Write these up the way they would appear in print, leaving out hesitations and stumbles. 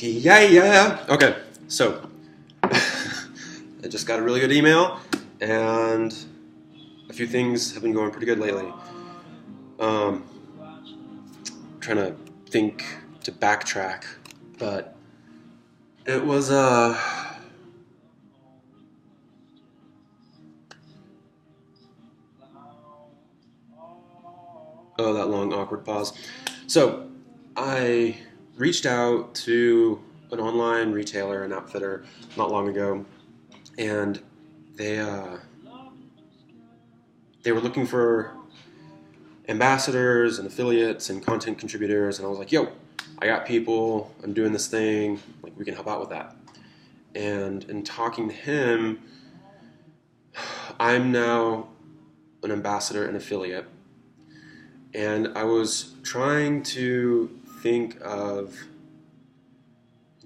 Yeah. Okay, so I just got a really good email, and a few things have been going pretty good lately. Um, Trying to think to backtrack, but it was oh, that long awkward pause. So I reached out to an online retailer, an outfitter, not long ago, and they uh, they were looking for ambassadors and affiliates and content contributors, and I was like, yo, I got people, I'm doing this thing, like we can help out with that. And in talking to him, I'm now an ambassador and affiliate, and I was trying to think of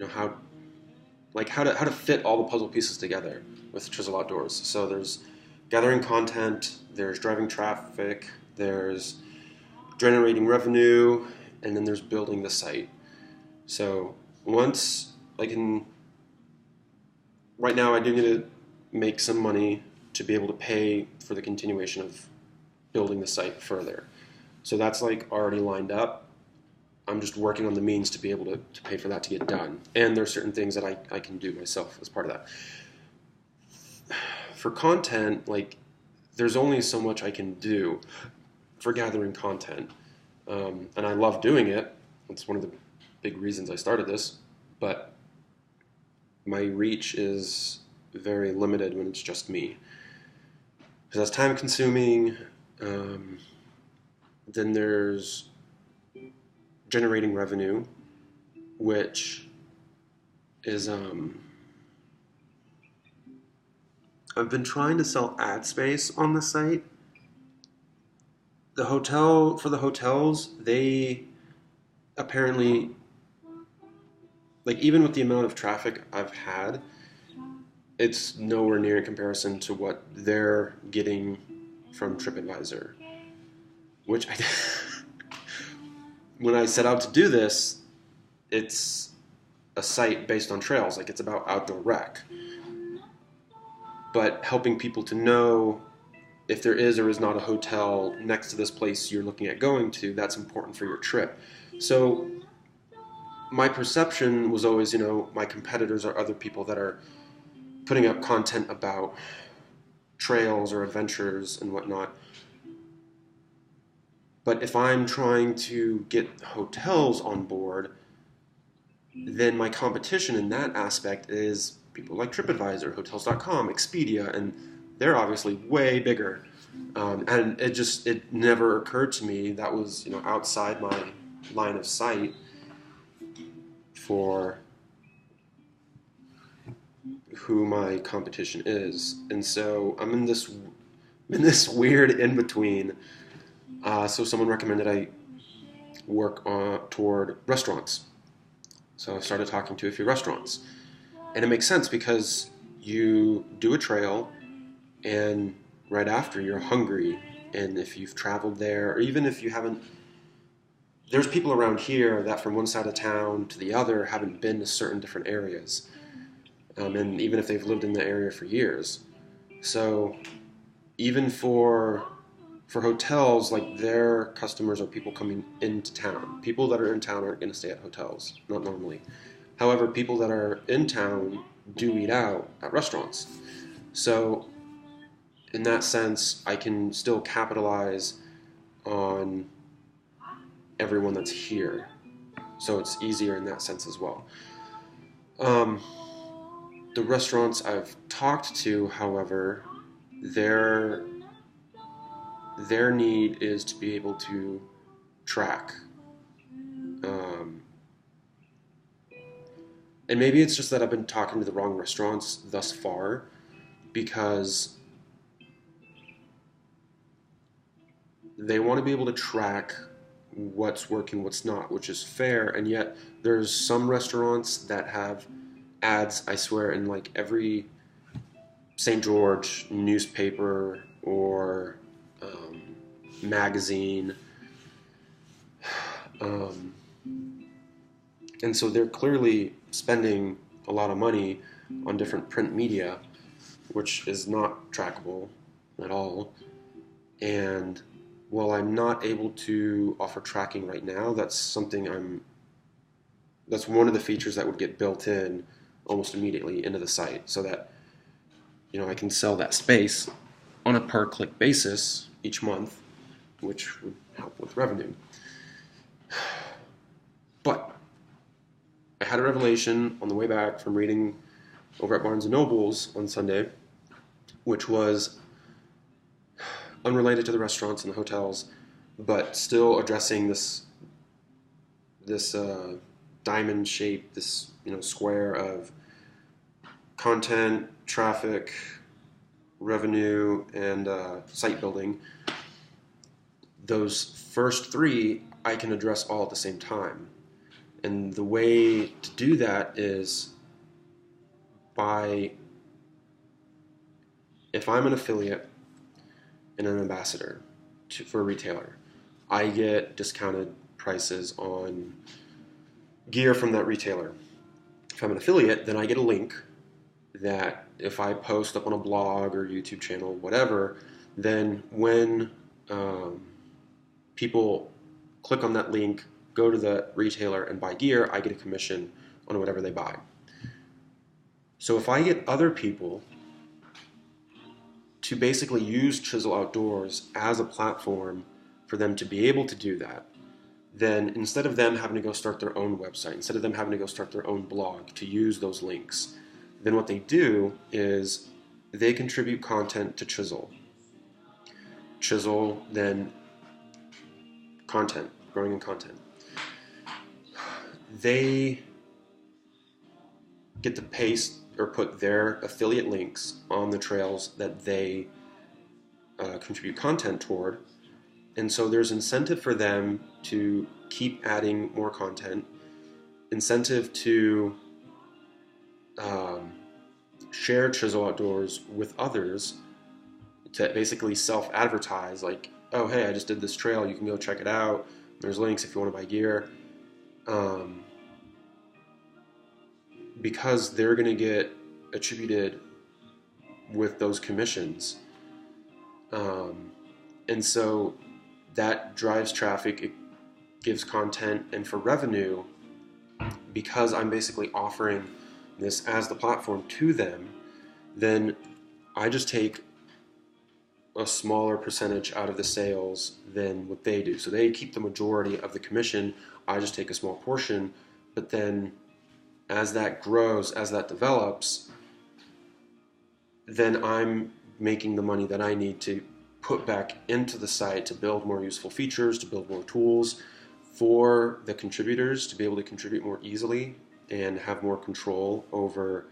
how how to fit all the puzzle pieces together with Chisel Outdoors. So there's gathering content, there's driving traffic, there's generating revenue, and then there's building the site. So once I can, right now I do need to make some money to be able to pay for the continuation of building the site further. So that's like already lined up. I'm just working on the means to be able to pay for that to get done. And there's certain things that I can do myself as part of that. For content, like there's only so much I can do for gathering content. And I love doing it. It's one of the big reasons I started this. But my reach is very limited when it's just me. Because that's time consuming. Then there's generating revenue, which is I've been trying to sell ad space on the site. For the hotels, they apparently, like, even with the amount of traffic I've had, it's nowhere near in comparison to what they're getting from TripAdvisor. Which when I set out to do this, it's a site based on trails, like it's about outdoor rec. But helping people to know if there is or is not a hotel next to this place you're looking at going to, that's important for your trip. So my perception was always, my competitors are other people that are putting up content about trails or adventures and whatnot. But if I'm trying to get hotels on board, then my competition in that aspect is people like TripAdvisor, Hotels.com, Expedia, and they're obviously way bigger. And it never occurred to me that was outside my line of sight for who my competition is. And so I'm in this weird in between. So someone recommended I work toward restaurants. So I started talking to a few restaurants. And it makes sense because you do a trail and right after you're hungry. And if you've traveled there, or even if you haven't, there's people around here that from one side of town to the other haven't been to certain different areas. And even if they've lived in the area for years. So even for hotels, like their customers are people coming into town. People that are in town aren't going to stay at hotels, not normally. However, people that are in town do eat out at restaurants. So in that sense, I can still capitalize on everyone that's here. So it's easier in that sense as well. The restaurants I've talked to, however, their need is to be able to track. And maybe it's just that I've been talking to the wrong restaurants thus far, because they want to be able to track what's working, what's not, which is fair, and yet there's some restaurants that have ads, I swear, in like every St. George newspaper or magazine. And so they're clearly spending a lot of money on different print media, which is not trackable at all. And while I'm not able to offer tracking right now, that's one of the features that would get built in almost immediately into the site, so that I can sell that space on a per click basis each month, which would help with revenue. But I had a revelation on the way back from reading over at Barnes & Noble's on Sunday, which was unrelated to the restaurants and the hotels, but still addressing this diamond shape, this square of content, traffic, revenue, and site building. Those first three I can address all at the same time. And the way to do that is if I'm an affiliate and an ambassador for a retailer, I get discounted prices on gear from that retailer. If I'm an affiliate, then I get a link that if I post up on a blog or YouTube channel, whatever, then when people click on that link, go to the retailer and buy gear, I get a commission on whatever they buy. So if I get other people to basically use Chisel Outdoors as a platform for them to be able to do that, then instead of them having to go start their own website, instead of them having to go start their own blog to use those links, then what they do is they contribute content to Chisel. Chisel then content, growing in content. They get to paste or put their affiliate links on the trails that they contribute content toward. And so there's incentive for them to keep adding more content, incentive to share Chisel Outdoors with others, to basically self-advertise, like, oh, hey, I just did this trail, you can go check it out, there's links if you want to buy gear. Because they're going to get attributed with those commissions. And so that drives traffic, it gives content, and for revenue, because I'm basically offering this as the platform to them, then I just take a smaller percentage out of the sales than what they do. So they keep the majority of the commission, I just take a small portion, but then as that grows, as that develops, then I'm making the money that I need to put back into the site to build more useful features, to build more tools for the contributors to be able to contribute more easily and have more control over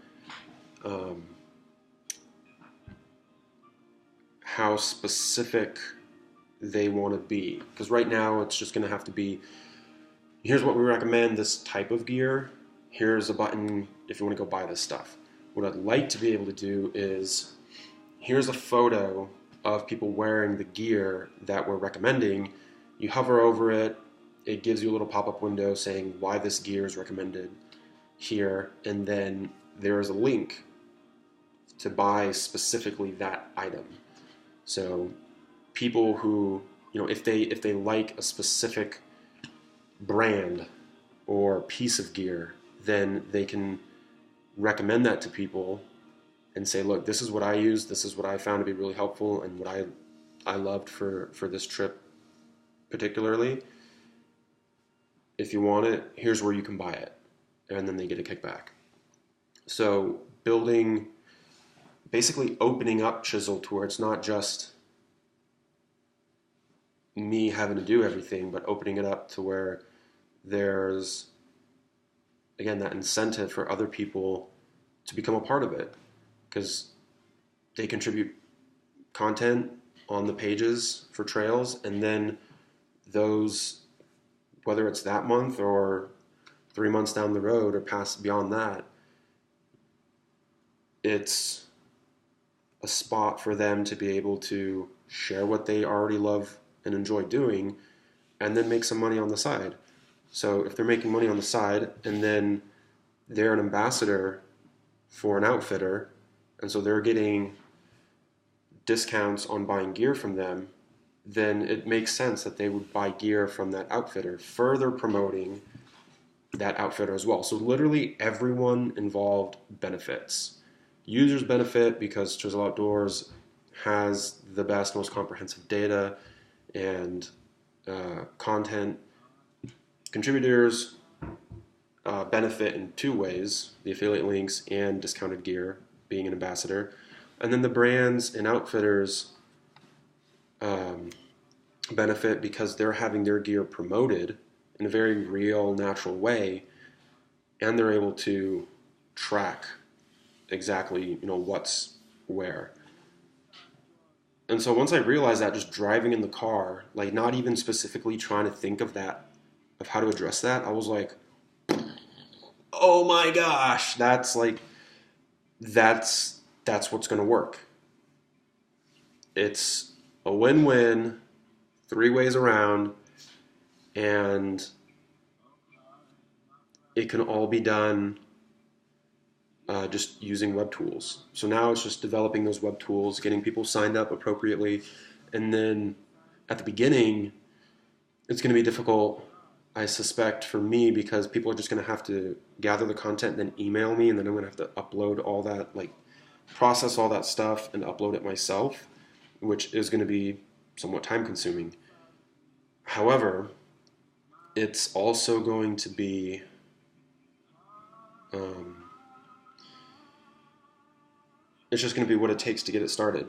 how specific they want to be. Because right now it's just going to have to be, here's what we recommend, this type of gear, here's a button if you want to go buy this stuff. What I'd like to be able to do is, here's a photo of people wearing the gear that we're recommending. You hover over it, it gives you a little pop-up window saying why this gear is recommended here, and then there is a link to buy specifically that item. So people who, if they like a specific brand or piece of gear, then they can recommend that to people and say, look, this is what I use, this is what I found to be really helpful and what I loved for this trip particularly. If you want it, here's where you can buy it. And then they get a kickback. So basically opening up Chisel to where it's not just me having to do everything, but opening it up to where there's, again, that incentive for other people to become a part of it, because they contribute content on the pages for trails, and then those, whether it's that month or 3 months down the road or past beyond that, it's a spot for them to be able to share what they already love and enjoy doing and then make some money on the side. So if they're making money on the side and then they're an ambassador for an outfitter, and so they're getting discounts on buying gear from them, then it makes sense that they would buy gear from that outfitter, further promoting that outfitter as well. So literally everyone involved benefits. Users benefit because Chisel Outdoors has the best, most comprehensive data and content. Contributors benefit in two ways: the affiliate links and discounted gear, being an ambassador. And then the brands and outfitters benefit because they're having their gear promoted in a very real, natural way, and they're able to track exactly, what's where. And so once I realized that, just driving in the car, like not even specifically trying to think of how to address that, I was like, oh my gosh, that's what's going to work. It's a win-win, three ways around, and it can all be done just using web tools. So now it's just developing those web tools, getting people signed up appropriately, and then at the beginning, it's going to be difficult, I suspect, for me, because people are just going to have to gather the content and then email me, and then I'm going to have to upload all that, process all that stuff and upload it myself, which is going to be somewhat time consuming. However, it's also going to be it's just going to be what it takes to get it started.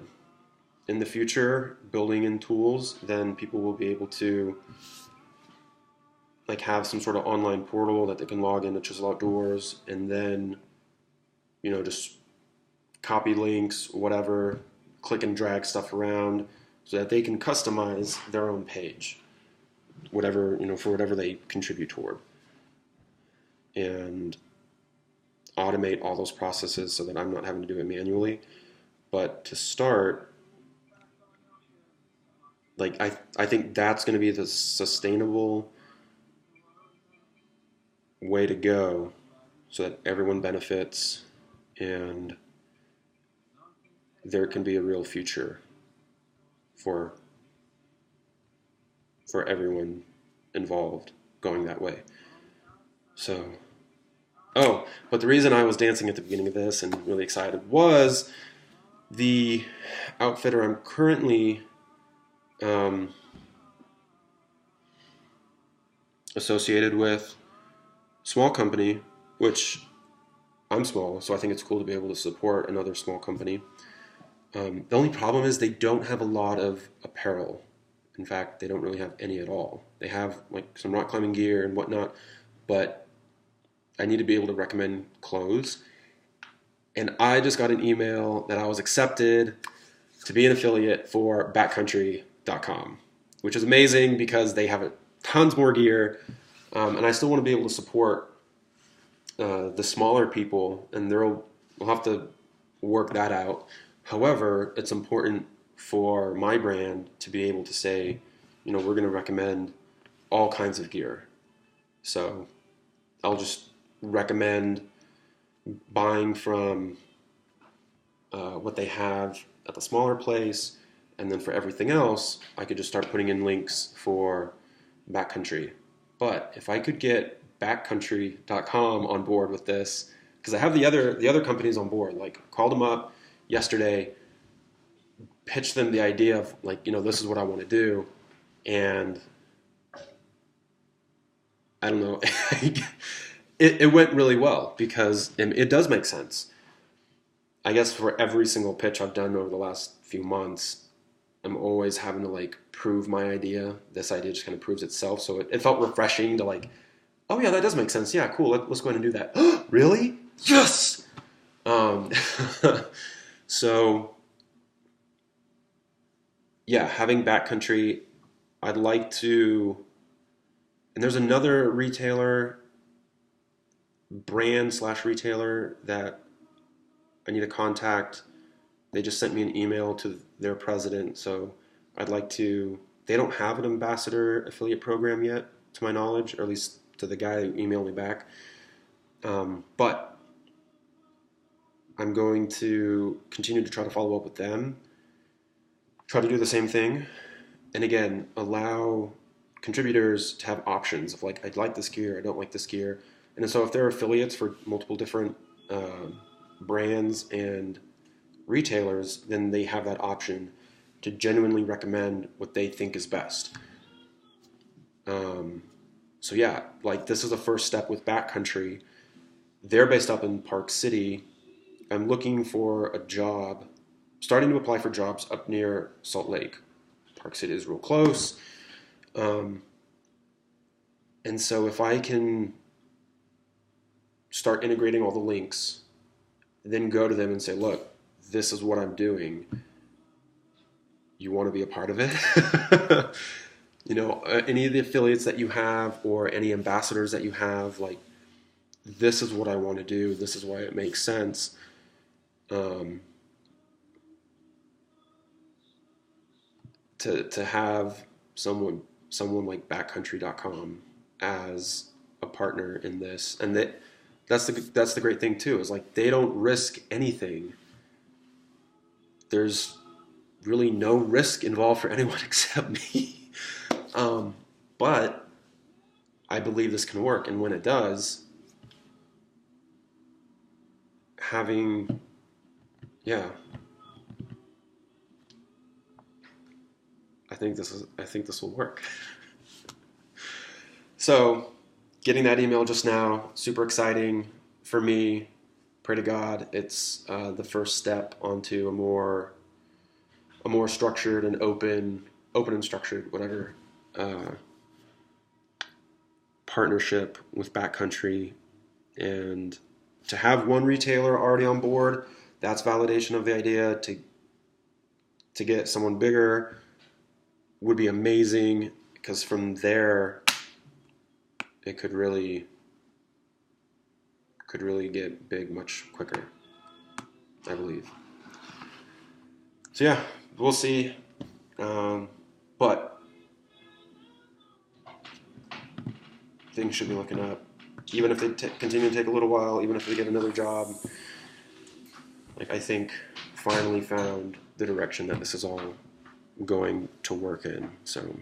In the future, building in tools, then people will be able to have some sort of online portal that they can log into Chisel Outdoors, and then just copy links, whatever, click and drag stuff around so that they can customize their own page, whatever, for whatever they contribute toward, and automate all those processes so that I'm not having to do it manually. But to start, I think that's going to be the sustainable way to go so that everyone benefits and there can be a real future for everyone involved going that way. So, but the reason I was dancing at the beginning of this and really excited was the outfitter I'm currently associated with, small company, which I'm small, so I think it's cool to be able to support another small company. The only problem is they don't have a lot of apparel. In fact, they don't really have any at all. They have some rock climbing gear and whatnot, but I need to be able to recommend clothes. And I just got an email that I was accepted to be an affiliate for backcountry.com, which is amazing because they have tons more gear, and I still want to be able to support the smaller people, and we'll have to work that out. However, it's important for my brand to be able to say, we're going to recommend all kinds of gear. So I'll just recommend buying from what they have at the smaller place, and then for everything else, I could just start putting in links for Backcountry. But if I could get backcountry.com on board with this, because I have the other companies on board, called them up yesterday, pitched them the idea of this is what I want to do, and I don't know, it went really well because it does make sense. I guess for every single pitch I've done over the last few months, I'm always having to prove my idea. This idea just kind of proves itself, so it felt refreshing to oh yeah, that does make sense. Yeah, cool. Let's go ahead and do that. Really? Yes. So yeah, having Backcountry, I'd like to. And there's another brand/retailer that I need to contact. They just sent me an email to their president, so I'd like to. They don't have an ambassador affiliate program yet, to my knowledge, or at least to the guy who emailed me back. But I'm going to continue to try to follow up with them, try to do the same thing, and again, allow contributors to have options of like, I like this gear, I don't like this gear. And so if they're affiliates for multiple different brands and retailers, then they have that option to genuinely recommend what they think is best. So yeah, like this is a first step with Backcountry. They're based up in Park City. I'm looking for a job, starting to apply for jobs up near Salt Lake. Park City is real close. And so if I can start integrating all the links, then go to them and say, look, this is what I'm doing. You want to be a part of it? You know, any of the affiliates that you have or any ambassadors that you have, like, this is what I want to do. This is why it makes sense. To have someone like Backcountry.com as a partner in this, and that's the great thing too, is like they don't risk anything. There's really no risk involved for anyone except me. But I believe this can work, and when it does, having, yeah, I think this will work. So, getting that email just now, super exciting for me. Pray to God, it's the first step onto a more structured and open and structured, whatever, partnership with Backcountry. And to have one retailer already on board, that's validation of the idea. To get someone bigger would be amazing, because from there it could really get big much quicker, I believe. So yeah, we'll see. But things should be looking up. Even if they continue to take a little while, even if they get another job, like I think finally found the direction that this is all going to work in. So